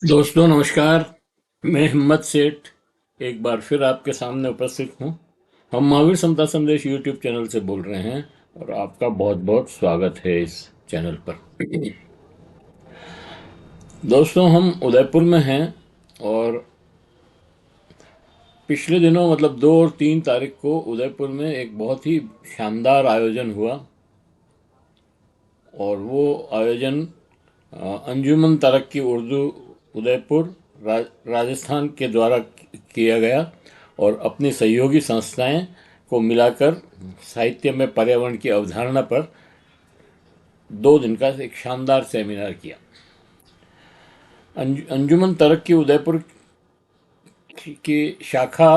दोस्तों नमस्कार। मैं हिम्मत सेठ एक बार फिर आपके सामने उपस्थित हूँ। हम महावीर समता संदेश यूट्यूब चैनल से बोल रहे हैं और आपका बहुत बहुत स्वागत है इस चैनल पर। दोस्तों हम उदयपुर में हैं और पिछले दिनों मतलब 2 और 3 तारीख को उदयपुर में एक बहुत ही शानदार आयोजन हुआ और वो आयोजन अंजुमन तरक्की उर्दू उदयपुर राजस्थान के द्वारा किया गया और अपनी सहयोगी संस्थाएं को मिलाकर साहित्य में पर्यावरण की अवधारणा पर 2 दिन का एक शानदार सेमिनार किया। अंजुमन तरक्की उदयपुर की शाखा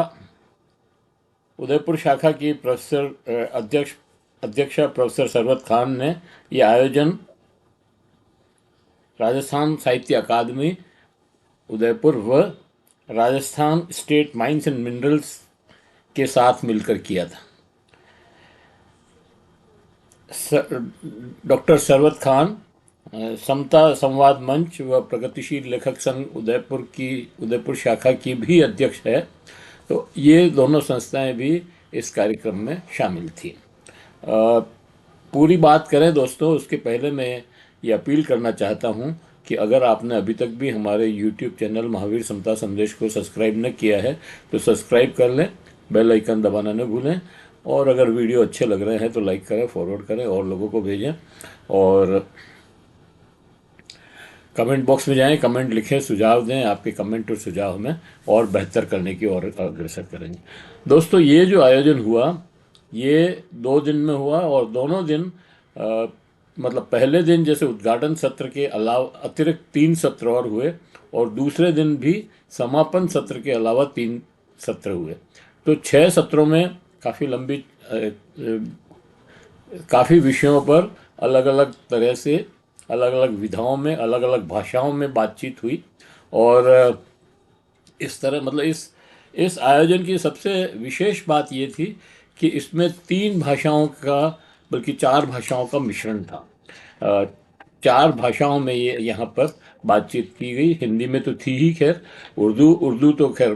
उदयपुर शाखा की अध्यक्षा प्रोफेसर सरवत खान ने यह आयोजन राजस्थान साहित्य अकादमी उदयपुर व Rajasthan state mines and minerals के साथ मिलकर किया था। डॉक्टर सरवत खान समता संवाद मंच व प्रगतिशील लेखक संघ उदयपुर शाखा की भी अध्यक्ष है। तो ये दोनों संस्थाएं भी इस कार्यक्रम में शामिल थी। पूरी बात करें दोस्तों, उसके पहले मैं ये अपील करना चाहता हूँ कि अगर आपने अभी तक भी हमारे YouTube चैनल महावीर समता संदेश को सब्सक्राइब न किया है तो सब्सक्राइब कर लें, बेल आइकन दबाना न भूलें और अगर वीडियो अच्छे लग रहे हैं तो लाइक करें, फॉरवर्ड करें और लोगों को भेजें और कमेंट बॉक्स में जाएं, कमेंट लिखें, सुझाव दें। आपके कमेंट और सुझाव हमें और बेहतर करने की और अग्रसर करेंगे। दोस्तों ये जो आयोजन हुआ ये 2 दिन में हुआ और दोनों दिन मतलब पहले दिन जैसे उद्घाटन सत्र के अलावा अतिरिक्त 3 सत्र और हुए और दूसरे दिन भी समापन सत्र के अलावा 3 सत्र हुए। तो 6 सत्रों में काफ़ी लंबी काफ़ी विषयों पर अलग अलग तरह से अलग अलग विधाओं में अलग अलग भाषाओं में बातचीत हुई और इस तरह मतलब इस आयोजन की सबसे विशेष बात ये थी कि इसमें 3 भाषाओं का बल्कि 4 भाषाओं का मिश्रण था। 4 भाषाओं में ये यहाँ पर बातचीत की गई। हिंदी में तो थी ही खैर, उर्दू उर्दू तो खैर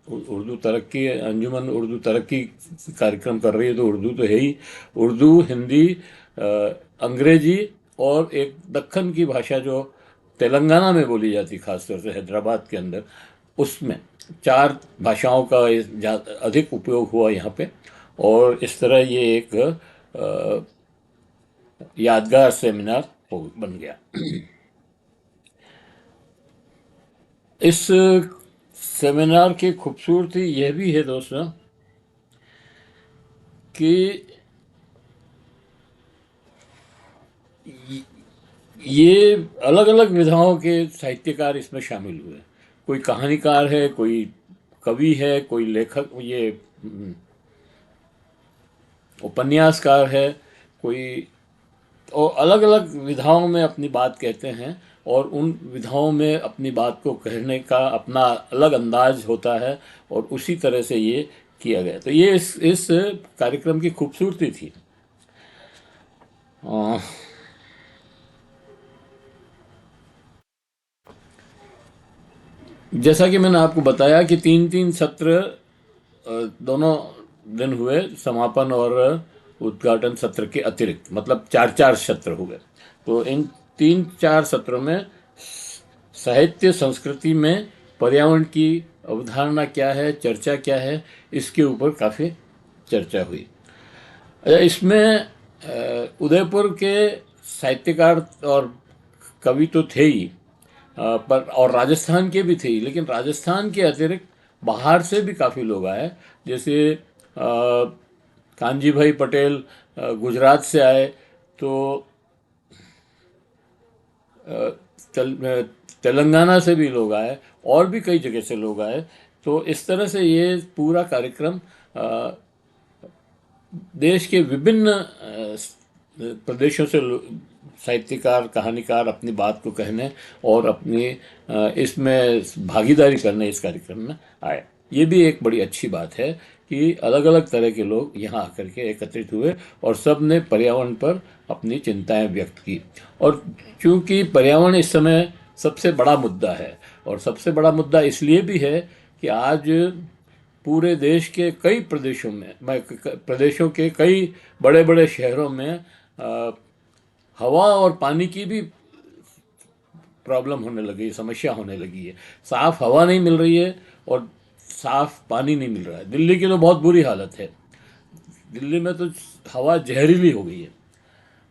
उर्दू तरक्की अंजुमन उर्दू तरक्की कार्यक्रम कर रही है तो उर्दू तो है ही। उर्दू, हिंदी, अंग्रेजी और एक दक्कन की भाषा जो तेलंगाना में बोली जाती खासतौर से हैदराबाद के अंदर, उसमें 4 भाषाओं का अधिक उपयोग हुआ यहाँ पे और इस तरह ये एक यादगार सेमिनार बन गया। इस सेमिनार की खूबसूरती यह भी है दोस्तों कि ये अलग अलग विधाओं के साहित्यकार इसमें शामिल हुए। कोई कहानीकार है, कोई कवि है, कोई लेखक ये उपन्यासकार है, कोई और अलग अलग विधाओं में अपनी बात कहते हैं और उन विधाओं में अपनी बात को कहने का अपना अलग अंदाज होता है और उसी तरह से ये किया गया। तो ये इस कार्यक्रम की खूबसूरती थी। जैसा कि मैंने आपको बताया कि 3 3 सत्र दोनों दिन हुए, समापन और उद्घाटन सत्र के अतिरिक्त मतलब 4 4 सत्र हुए। तो इन 3 4 सत्रों में साहित्य संस्कृति में पर्यावरण की अवधारणा क्या है, चर्चा क्या है, इसके ऊपर काफ़ी चर्चा हुई। इसमें उदयपुर के साहित्यकार और कवि तो थे ही पर और राजस्थान के भी थे ही, लेकिन राजस्थान के अतिरिक्त बाहर से भी काफ़ी लोग आए। जैसे कांजी भाई पटेल गुजरात से आए, तो तेलंगाना से भी लोग आए और भी कई जगह से लोग आए। तो इस तरह से ये पूरा कार्यक्रम देश के विभिन्न प्रदेशों से साहित्यकार कहानीकार अपनी बात को कहने और अपनी इसमें भागीदारी करने इस कार्यक्रम में आए। ये भी एक बड़ी अच्छी बात है कि अलग अलग तरह के लोग यहाँ आकर के एकत्रित हुए और सब ने पर्यावरण पर अपनी चिंताएं व्यक्त की। और चूंकि पर्यावरण इस समय सबसे बड़ा मुद्दा है। और सबसे बड़ा मुद्दा इसलिए भी है कि आज पूरे देश के कई प्रदेशों में, प्रदेशों के कई बड़े बड़े शहरों में हवा और पानी की भी प्रॉब्लम होने लगी, समस्या होने लगी है। साफ़ हवा नहीं मिल रही है और साफ़ पानी नहीं मिल रहा है। दिल्ली की तो बहुत बुरी हालत है। दिल्ली में तो हवा जहरीली हो गई है।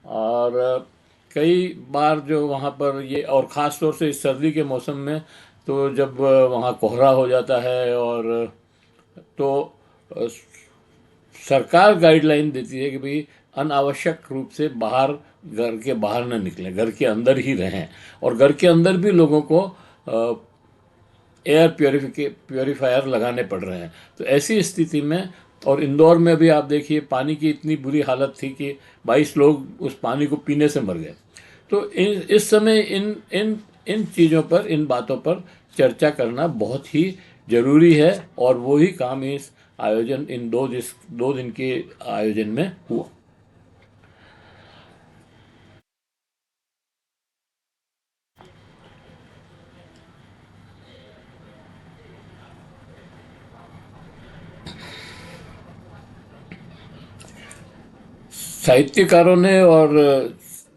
और कई बार जो वहाँ पर ये, और ख़ास तौर से इस सर्दी के मौसम में, तो जब वहाँ कोहरा हो जाता है, और तो सरकार गाइडलाइन देती है कि भाई अनावश्यक रूप से बाहर, घर के बाहर न निकलें, घर के अंदर ही रहें। और घर के अंदर भी लोगों को एयर प्योरीफायर लगाने पड़ रहे हैं। तो ऐसी स्थिति में, और इंदौर में भी आप देखिए पानी की इतनी बुरी हालत थी कि 22 लोग उस पानी को पीने से मर गए। तो इस समय इन इन इन चीज़ों पर, इन बातों पर चर्चा करना बहुत ही ज़रूरी है। और वो ही काम इस आयोजन, इन 2 दिन के आयोजन में हुआ। साहित्यकारों ने और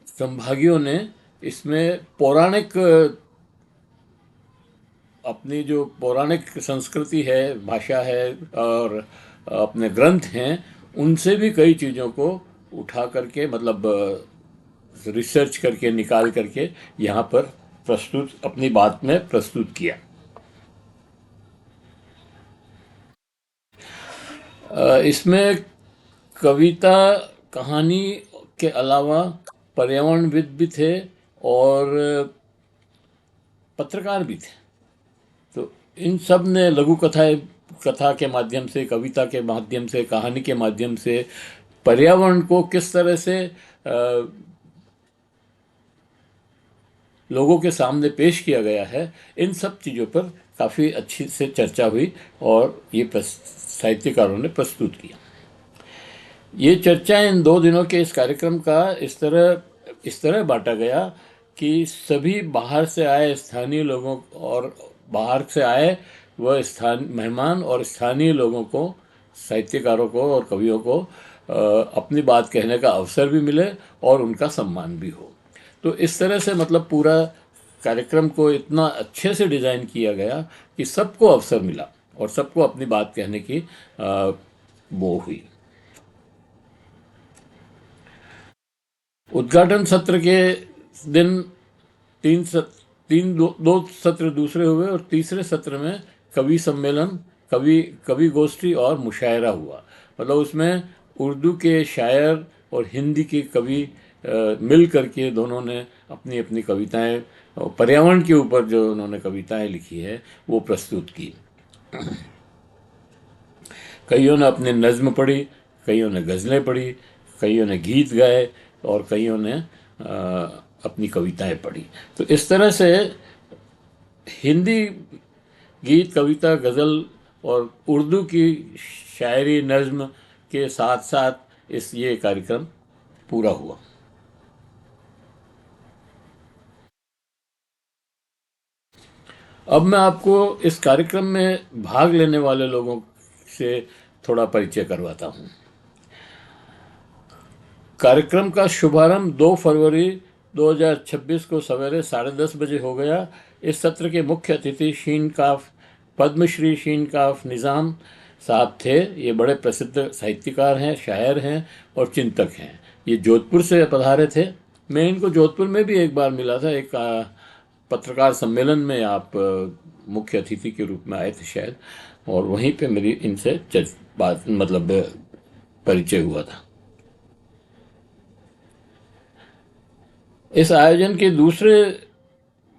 संभागियों ने इसमें पौराणिक, अपनी जो पौराणिक संस्कृति है, भाषा है, और अपने ग्रंथ हैं, उनसे भी कई चीज़ों को उठा करके, मतलब रिसर्च करके, निकाल करके यहाँ पर प्रस्तुत, अपनी बात में प्रस्तुत किया। इसमें कविता, कहानी के अलावा पर्यावरणविद भी थे और पत्रकार भी थे। तो इन सब ने लघु कथाएं, कथा के माध्यम से, कविता के माध्यम से, कहानी के माध्यम से पर्यावरण को किस तरह से लोगों के सामने पेश किया गया है, इन सब चीज़ों पर काफ़ी अच्छी से चर्चा हुई और ये साहित्यकारों ने प्रस्तुत किया। ये चर्चा इन 2 दिनों के इस कार्यक्रम का इस तरह बांटा गया कि सभी बाहर से आए स्थानीय लोगों, और बाहर से आए वह मेहमान और स्थानीय लोगों को, साहित्यकारों को और कवियों को अपनी बात कहने का अवसर भी मिले और उनका सम्मान भी हो। तो इस तरह से, मतलब पूरा कार्यक्रम को इतना अच्छे से डिज़ाइन किया गया कि सबको अवसर मिला और सबको अपनी बात कहने की वो हुई। उद्घाटन सत्र के दिन तीन सत्र, तीन दो सत्र दूसरे हुए, और तीसरे सत्र में कवि सम्मेलन, कवि गोष्ठी और मुशायरा हुआ। मतलब उसमें उर्दू के शायर और हिंदी के कवि मिल करके दोनों ने अपनी अपनी कविताएं, पर्यावरण के ऊपर जो उन्होंने कविताएं लिखी है वो प्रस्तुत की। कईयों ने अपने नज़्म पढ़ी, कईयों ने गज़लें पढ़ी, कईयों ने गीत गाए, और कईयों ने अपनी कविताएं पढ़ी। तो इस तरह से हिंदी गीत, कविता, गज़ल और उर्दू की शायरी, नज़्म के साथ साथ ये कार्यक्रम पूरा हुआ। अब मैं आपको इस कार्यक्रम में भाग लेने वाले लोगों से थोड़ा परिचय करवाता हूँ। कार्यक्रम का शुभारंभ 2 फरवरी 2026 को सवेरे 10:30 बजे हो गया। इस सत्र के मुख्य अतिथि पद्मश्री शीन काफ निज़ाम साहब थे। ये बड़े प्रसिद्ध साहित्यकार हैं, शायर हैं और चिंतक हैं। ये जोधपुर से पधारे थे। मैं इनको जोधपुर में भी एक बार मिला था, एक पत्रकार सम्मेलन में आप मुख्य अतिथि के रूप में आए थे शायद, और वहीं पे मेरी इनसे बात, मतलब परिचय हुआ था। इस आयोजन के दूसरे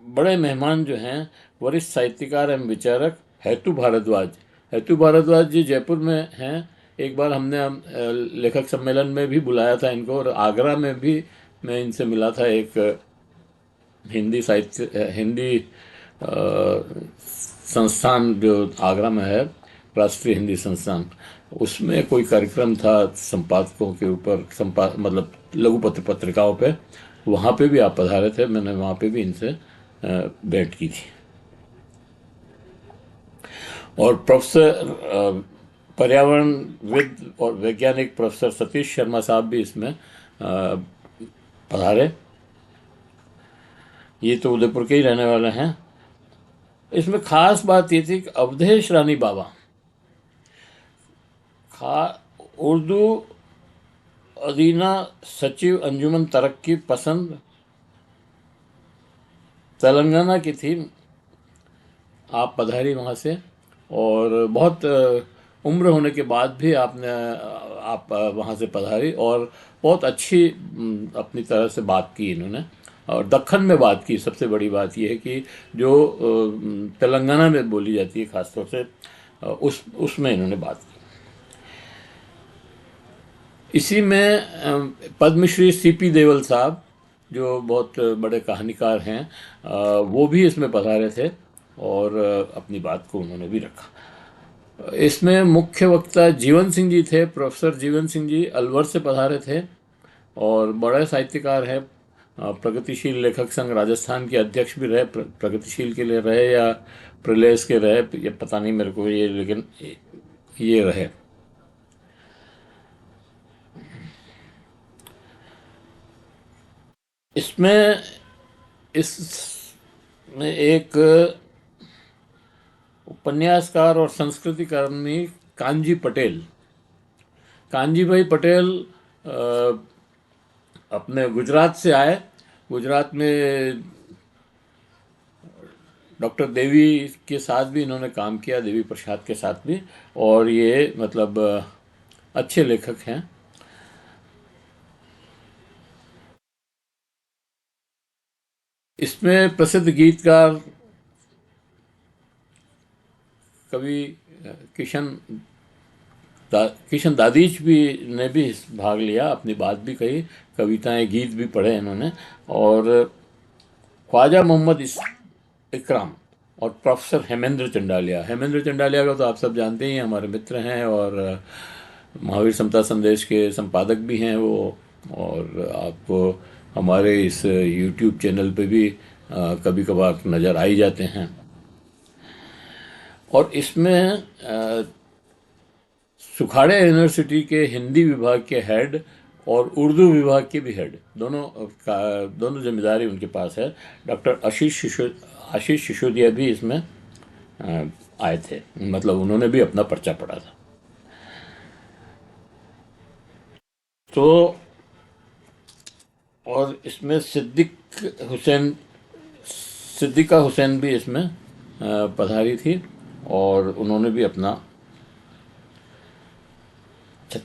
बड़े मेहमान जो हैं, वरिष्ठ साहित्यकार एवं विचारक हेतु भारद्वाज। हेतु भारद्वाज जी जयपुर में हैं। एक बार हमने लेखक सम्मेलन में भी बुलाया था इनको, और आगरा में भी मैं इनसे मिला था। एक हिंदी संस्थान जो आगरा में है, राष्ट्रीय हिंदी संस्थान, उसमें कोई कार्यक्रम था संपादकों के ऊपर, मतलब लघु पत्रिकाओं पे। वहाँ पे भी आप पधारे थे, मैंने वहाँ पे भी इनसे भेंट की थी। और प्रोफेसर पर्यावरणविद और वैज्ञानिक प्रोफेसर सतीश शर्मा साहब भी इसमें पधारे। ये तो उदयपुर के ही रहने वाले हैं। इसमें खास बात ये थी कि अवधेश रानी बाबा खा उर्दू अदीना सचिव अंजुमन तरक्की पसंद तेलंगाना की थी। आप पधारी वहाँ से, और बहुत उम्र होने के बाद भी आप वहाँ से पधारी, और बहुत अच्छी अपनी तरह से बात की इन्होंने, और दक्खन में बात की। सबसे बड़ी बात यह है कि जो तेलंगाना में बोली जाती है ख़ासतौर से, उसमें इन्होंने बात की। इसी में पद्मश्री सीपी देवल साहब, जो बहुत बड़े कहानीकार हैं, वो भी इसमें पधारे थे, और अपनी बात को उन्होंने भी रखा। इसमें मुख्य वक्ता जीवन सिंह जी थे। प्रोफेसर जीवन सिंह जी अलवर से पधारे थे, और बड़े साहित्यकार हैं। प्रगतिशील लेखक संघ राजस्थान के अध्यक्ष भी रहे। प्रगतिशील के लिए रहे या प्रलेस के रहे, ये पता नहीं मेरे को, ये लेकिन ये रहे। इसमें इसमें एक उपन्यासकार और संस्कृति कर्मी कांजी पटेल, कांजी भाई पटेल अपने गुजरात से आए। गुजरात में डॉक्टर देवी के साथ भी इन्होंने काम किया, देवी प्रसाद के साथ भी, और ये मतलब अच्छे लेखक हैं। इसमें प्रसिद्ध गीतकार कवि किशन दादीच भी ने भी भाग लिया, अपनी बात भी कही, कविताएं गीत भी पढ़े इन्होंने। और ख्वाजा मोहम्मद इकराम और प्रोफेसर हेमेंद्र चंडालिया को तो आप सब जानते ही हैं, हमारे मित्र हैं, और महावीर समता संदेश के संपादक भी हैं वो, और आपको हमारे इस यूट्यूब चैनल पे भी कभी कभार नज़र आ ही जाते हैं। और इसमें सुखाड़े यूनिवर्सिटी के हिंदी विभाग के हेड और उर्दू विभाग के भी हेड, दोनों जिम्मेदारी उनके पास है। डॉक्टर आशीष सिसोदिया भी इसमें आए थे, मतलब उन्होंने भी अपना पर्चा पढ़ा था। तो और इसमें सिद्दीका हुसैन भी इसमें पधारी थी, और उन्होंने भी अपना।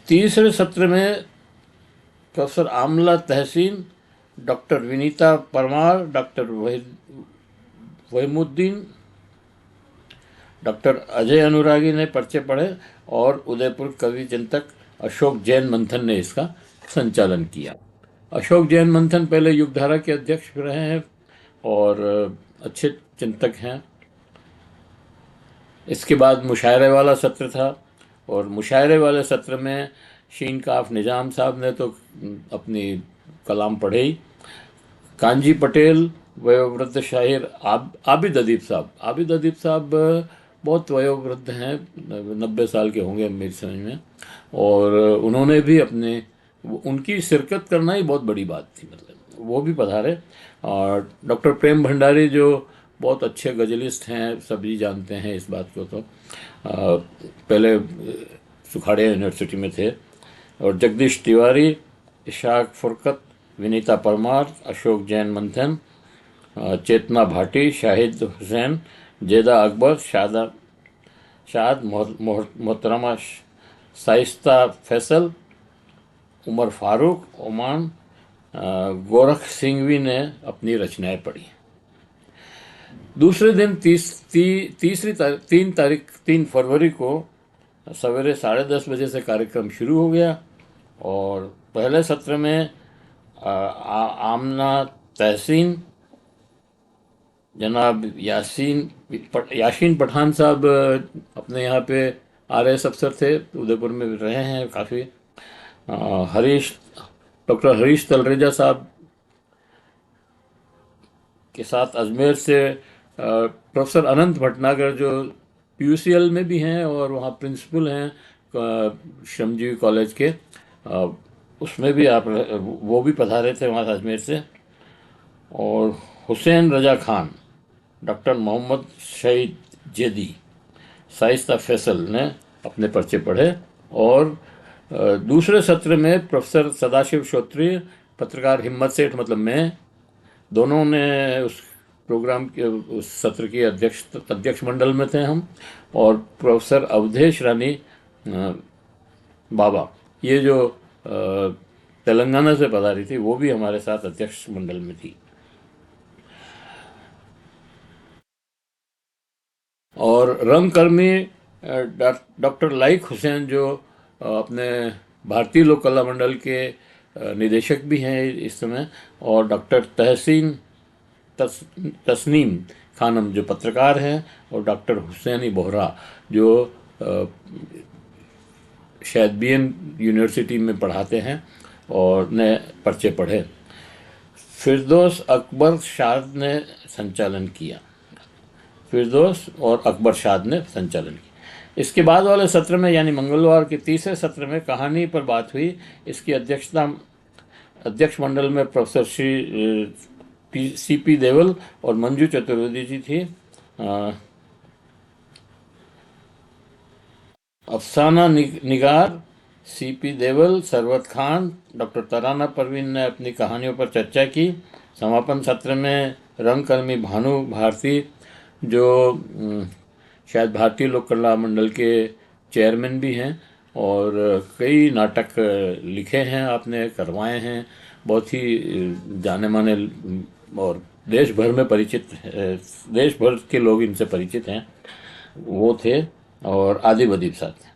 तीसरे सत्र में professor Amla Tehseen, doctor Vinita Parmar, doctor Wahiduddin, doctor Ajay Anuragi ने पर्चे पढ़े, और उदयपुर कवि चिंतक अशोक जैन मंथन ने इसका संचालन किया। अशोक जैन मंथन पहले युगधारा के अध्यक्ष रहे हैं, और अच्छे चिंतक हैं। इसके बाद मुशायरे वाला सत्र था, और मुशायरे वाले सत्र में शीन काफ निज़ाम साहब ने तो अपनी कलाम पढ़े ही। कांजी पटेल, वयोवृद्ध शायर आबिद अदीब साहब बहुत वयोवृद्ध हैं, 90 साल के होंगे मेरी समझ में, और उन्होंने भी उनकी शिरकत करना ही बहुत बड़ी बात थी, मतलब वो भी पधारे। और डॉक्टर प्रेम भंडारी, जो बहुत अच्छे गजलिस्ट हैं, सभी जानते हैं इस बात को, तो पहले सुखाड़िया यूनिवर्सिटी में थे। और जगदीश तिवारी, इशाक फुरकत, विनीता परमार, अशोक जैन मंथन, चेतना भाटी, शाहिद हुसैन, जेदा अकबर, शाद मोहतरमा शाइस्ता फैसल, उमर फारूक, ओमान, गोरख सिंघवी ने अपनी रचनाएं पढ़ी। दूसरे दिन 3 फरवरी को सवेरे 10:30 बजे से कार्यक्रम शुरू हो गया, और पहले सत्र में आमना तहसीन, जनाब याशीन पठान साहब अपने यहाँ पे RS अफसर थे, उदयपुर में रहे हैं काफ़ी। डॉक्टर हरीश तलरेजा साहब के साथ अजमेर से प्रोफेसर अनंत भटनागर जो पीयूसीएल में भी हैं और वहाँ प्रिंसिपल हैं श्रमजीवी कॉलेज के, उसमें भी आप वो भी पधारे थे वहाँ अजमेर से। और हुसैन रजा खान, डॉक्टर मोहम्मद शहीद जेदी, शाइस्ता फैसल ने अपने पर्चे पढ़े। और दूसरे सत्र में प्रोफेसर सदाशिव श्रोत्री, पत्रकार हिम्मत सेठ मतलब मैं, दोनों ने उस प्रोग्राम के उस सत्र की अध्यक्ष मंडल में थे हम। और प्रोफेसर अवधेश रानी बाबा, ये जो तेलंगाना से पधारी थी, वो भी हमारे साथ अध्यक्ष मंडल में थी। और रंगकर्मी डॉक्टर लाइक हुसैन जो अपने भारतीय लोक कला मंडल के निदेशक भी हैं इस समय, और डॉक्टर तस्नीम खानम जो पत्रकार हैं, और डॉक्टर हुसैनी बोहरा जो शायद बीएन यूनिवर्सिटी में पढ़ाते हैं और ने पर्चे पढ़े। फिरदौस अकबर शाद ने संचालन किया, फिरदौस और अकबर शाद ने संचालन किया। इसके बाद वाले सत्र में यानी मंगलवार के तीसरे सत्र में कहानी पर बात हुई। इसकी अध्यक्षता अध्यक्ष मंडल में प्रोफेसर श्री सीपी देवल और मंजू चतुर्वेदी जी थी। अफसाना निगार, सीपी देवल, सरवत खान, डॉक्टर तराना परवीन ने अपनी कहानियों पर चर्चा की। समापन सत्र में रंगकर्मी भानु भारती जो शायद भारतीय लोक कला मंडल के चेयरमैन भी हैं और कई नाटक लिखे हैं, आपने करवाए हैं, बहुत ही जाने माने और देश भर में परिचित, देश भर के लोग इनसे परिचित हैं, वो थे। और आदिब अदीब साहब थे।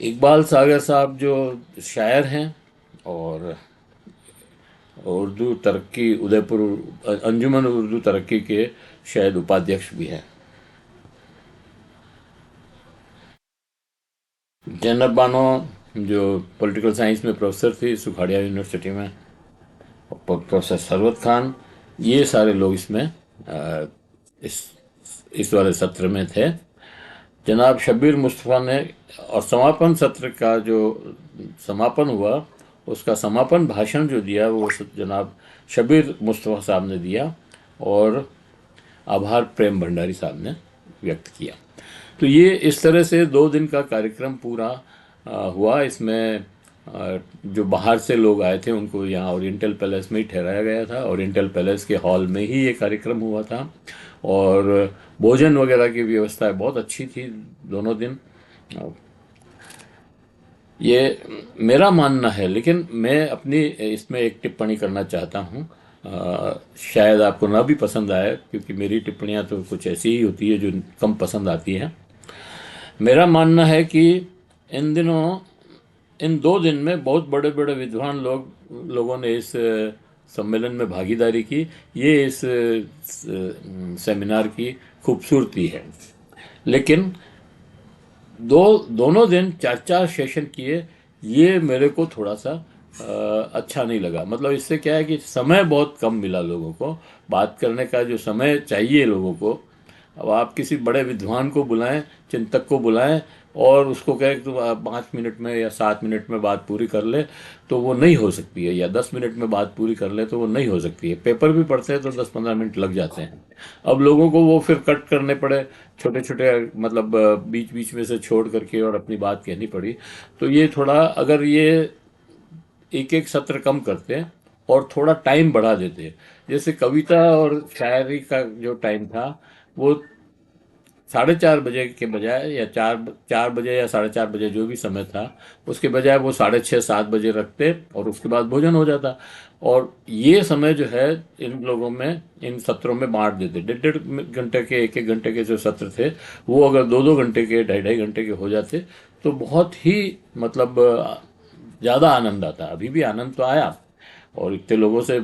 इकबाल सागर साहब जो शायर हैं और उर्दू तरक्की उदयपुर अंजुमन उर्दू तरक्की के शायद उपाध्यक्ष भी हैं। जैनब बानो जो पॉलिटिकल साइंस में प्रोफेसर थी सुखाड़िया यूनिवर्सिटी में, और प्रोफेसर सरवत खान, ये सारे लोग इसमें इस वाले सत्र में थे। जनाब शब्बीर मुस्तफ़ा ने, और समापन सत्र का जो समापन हुआ उसका समापन भाषण जो दिया वो जनाब शब्बीर मुस्तफ़ा साहब ने दिया और आभार प्रेम भंडारी साहब ने व्यक्त किया। तो ये इस तरह से 2 दिन का कार्यक्रम पूरा हुआ। इसमें जो बाहर से लोग आए थे उनको यहाँ ओरिएंटल पैलेस में ही ठहराया गया था। ओरिएंटल पैलेस के हॉल में ही ये कार्यक्रम हुआ था और भोजन वगैरह की व्यवस्था बहुत अच्छी थी दोनों दिन। ये मेरा मानना है, लेकिन मैं अपनी इसमें एक टिप्पणी करना चाहता हूँ। शायद आपको ना भी पसंद आए, क्योंकि मेरी टिप्पणियाँ तो कुछ ऐसी ही होती है जो कम पसंद आती है। मेरा मानना है कि इन दिनों इन 2 दिन में बहुत बड़े बड़े विद्वान लोगों ने इस सम्मेलन में भागीदारी की। ये इस सेमिनार की खूबसूरती है। लेकिन दोनों दिन 4-4 सेशन किए, ये मेरे को थोड़ा सा अच्छा नहीं लगा। मतलब इससे क्या है कि समय बहुत कम मिला लोगों को, बात करने का जो समय चाहिए लोगों को। अब आप किसी बड़े विद्वान को बुलाएं, चिंतक को बुलाएं और उसको कहें तो 5 मिनट में या 7 मिनट में बात पूरी कर ले, तो वो नहीं हो सकती है, या 10 मिनट में बात पूरी कर ले तो वो नहीं हो सकती है। पेपर भी पढ़ते हैं तो 10-15 मिनट लग जाते हैं। अब लोगों को वो फिर कट करने पड़े, छोटे छोटे मतलब बीच बीच में से छोड़ करके और अपनी बात कहनी पड़ी। तो ये थोड़ा, अगर ये एक एक सत्र कम करते और थोड़ा टाइम बढ़ा देते, जैसे कविता और शायरी का जो टाइम था वो 4:30 बजे के बजाय, या 4 बजे या 4:30 बजे जो भी समय था, उसके बजाय वो 6:30-7 बजे रखते और उसके बाद भोजन हो जाता। और ये समय जो है इन लोगों में, इन सत्रों में बांट देते। 1.5-1.5 घंटे के, 1-1 घंटे के जो सत्र थे वो अगर 2-2 घंटे के, 2.5-2.5 घंटे के हो जाते तो बहुत ही मतलब ज़्यादा आनंद आता। अभी भी आनंद तो आया और इतने लोगों से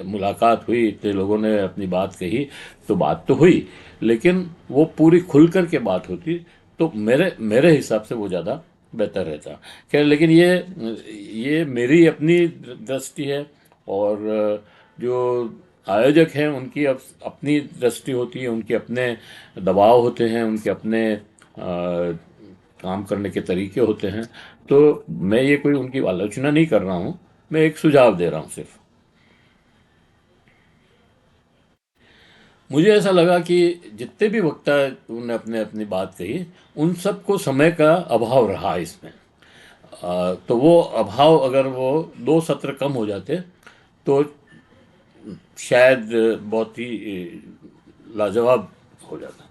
मुलाकात हुई, इतने लोगों ने अपनी बात कही, तो बात तो हुई, लेकिन वो पूरी खुल कर के बात होती तो मेरे मेरे हिसाब से वो ज़्यादा बेहतर रहता। खैर, लेकिन ये मेरी अपनी दृष्टि है और जो आयोजक हैं उनकी अब अपनी दृष्टि होती है, उनके अपने दबाव होते हैं, उनके अपने काम करने के तरीके होते हैं। तो मैं ये कोई उनकी आलोचना नहीं कर रहा हूँ, मैं एक सुझाव दे रहा हूँ सिर्फ। मुझे ऐसा लगा कि जितने भी वक्ता उन्होंने अपने अपनी बात कही, उन सबको समय का अभाव रहा इसमें। तो वो अभाव, अगर वो 2 सत्र कम हो जाते तो शायद बहुत ही लाजवाब हो जाता।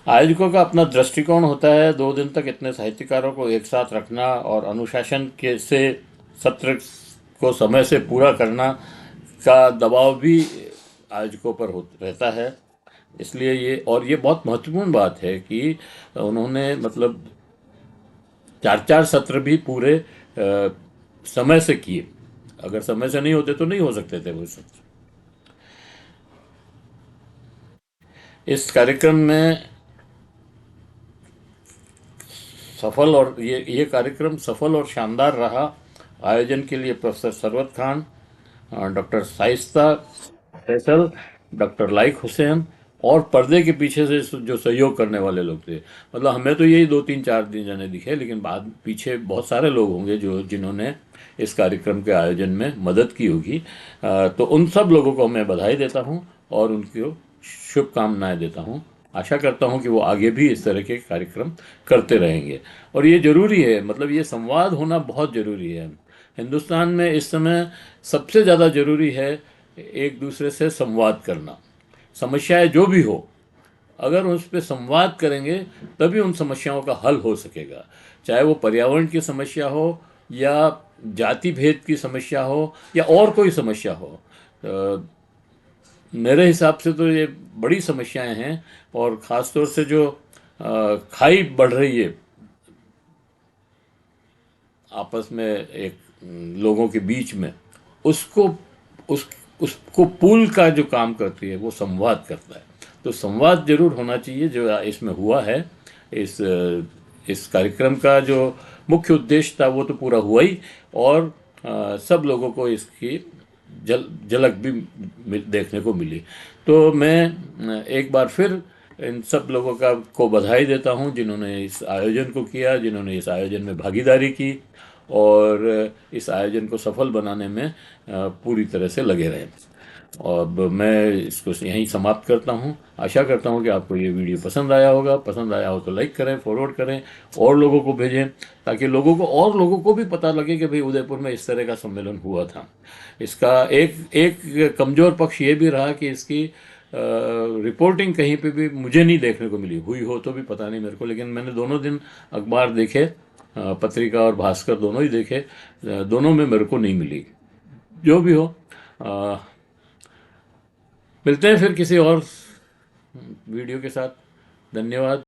आयोजकों का अपना दृष्टिकोण होता है, 2 दिन तक इतने साहित्यकारों को एक साथ रखना और अनुशासन के से सत्र को समय से पूरा करना का दबाव भी आयोजकों पर रहता है। इसलिए ये बहुत महत्वपूर्ण बात है कि उन्होंने मतलब 4-4 सत्र भी पूरे समय से किए। अगर समय से नहीं होते तो नहीं हो सकते थे वो सत्र। इस कार्यक्रम में सफल और ये कार्यक्रम सफल और शानदार रहा। आयोजन के लिए professor Sarwat Khan, doctor Shaista Faisal, doctor like Hussain और पर्दे के पीछे से जो सहयोग करने वाले लोग थे, मतलब हमें तो यही 2-3-4 दिन जने दिखे, लेकिन बाद पीछे बहुत सारे लोग होंगे जो जिन्होंने इस कार्यक्रम के आयोजन में मदद की होगी। तो उन सब लोगों को मैं बधाई देता हूँ और उनको शुभकामनाएं देता हूँ। आशा करता हूँ कि वो आगे भी इस तरह के कार्यक्रम करते रहेंगे। और ये ज़रूरी है, मतलब ये संवाद होना बहुत ज़रूरी है। हिंदुस्तान में इस समय सबसे ज़्यादा ज़रूरी है एक दूसरे से संवाद करना। समस्याएं जो भी हो, अगर उस पर संवाद करेंगे तभी उन समस्याओं का हल हो सकेगा। चाहे वो पर्यावरण की समस्या हो या जाति भेद की समस्या हो या और कोई समस्या हो। मेरे हिसाब से तो ये बड़ी समस्याएं हैं, और ख़ास तौर से जो खाई बढ़ रही है आपस में एक लोगों के बीच में, उसको उस उसको पुल का जो काम करती है वो संवाद करता है। तो संवाद जरूर होना चाहिए, जो इसमें हुआ है। इस कार्यक्रम का जो मुख्य उद्देश्य था वो तो पूरा हुआ ही, और सब लोगों को इसकी झलक भी देखने को मिली। तो मैं एक बार फिर इन सब लोगों को बधाई देता हूँ जिन्होंने इस आयोजन को किया, जिन्होंने इस आयोजन में भागीदारी की और इस आयोजन को सफल बनाने में पूरी तरह से लगे रहे। और अब मैं इसको यहीं समाप्त करता हूँ। आशा करता हूँ कि आपको ये वीडियो पसंद आया होगा। पसंद आया हो तो लाइक करें, फॉरवर्ड करें, और लोगों को भेजें, ताकि लोगों को भी पता लगे कि भाई उदयपुर में इस तरह का सम्मेलन हुआ था। इसका एक एक कमज़ोर पक्ष ये भी रहा कि इसकी रिपोर्टिंग कहीं पे भी मुझे नहीं देखने को मिली। हुई हो तो भी पता नहीं मेरे को, लेकिन मैंने दोनों दिन अखबार देखे, पत्रिका और भास्कर दोनों ही देखे, दोनों में मेरे को नहीं मिली। जो भी हो, मिलते हैं फिर किसी और वीडियो के साथ। धन्यवाद।